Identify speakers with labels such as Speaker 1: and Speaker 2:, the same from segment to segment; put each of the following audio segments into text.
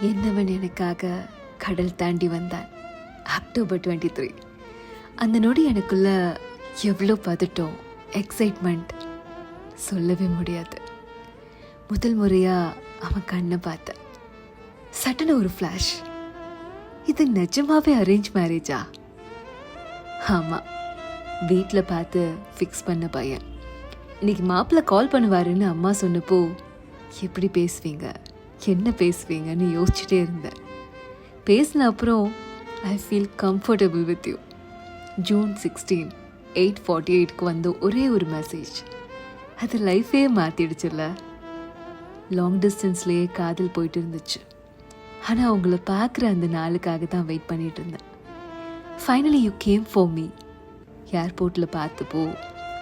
Speaker 1: என்னவன் எனக்காக கடல் தாண்டி வந்தான். அக்டோபர் 23. அந்த நொடி எனக்குள்ள எவ்வளோ பதட்டம், எக்ஸைட்மெண்ட் சொல்லவே முடியாது. முதல் முறையாக அவன் கண்ணை பார்த்தேன். சட்டன ஒரு ஃப்ளாஷ். இது நிஜமாவே அரேஞ்ச் மேரேஜா? ஆமாம், வீட்டில் பார்த்து ஃபிக்ஸ் பண்ண பையன். இன்னைக்கு மாப்பிள்ளை கால் பண்ணுவாருன்னு அம்மா சொன்னப்போ எப்படி பேசுவீங்க, என்ன பேசுவீங்கன்னு யோசிச்சுட்டே இருந்தேன். பேசின அப்புறம் I feel comfortable with you. June 16, 8:48க்கு வந்த ஒரே ஒரு மெசேஜ், அது லைஃபே மாற்றிடுச்சுல்ல. லாங் டிஸ்டன்ஸ்லேயே காதல் போயிட்டு இருந்துச்சு. ஆனால் உங்களை பார்க்குற அந்த நாளுக்காக தான் வெயிட் பண்ணிட்டு இருந்தேன். Finally you came for me. ஏர்போர்ட்டில் பார்த்தப்போ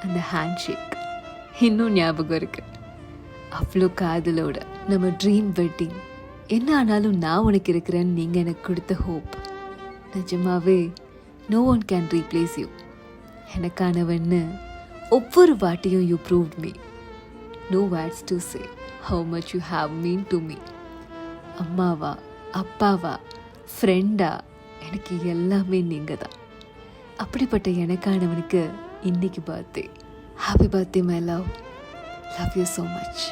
Speaker 1: அந்த ஹேண்ட் ஷேக் இன்னும் ஞாபகம் இருக்கு. அவ்வளோ காதலோட நம்ம ட்ரீம் வெட்டிங், என்ன ஆனாலும் நான் உனக்கு இருக்கிறேன்னு நீங்கள் எனக்கு கொடுத்த ஹோப், நிஜமாவே no one can replace you. எனக்கானவன்னு ஒவ்வொரு வாட்டியும் you proved me. No words to say how much you have mean to me. அம்மாவா, அப்பாவா, ஃப்ரெண்டா, எனக்கு எல்லாமே நீங்கள் தான். அப்படிப்பட்ட எனக்கானவனுக்கு இன்னைக்கு birthday. Happy birthday my love. Love you so much.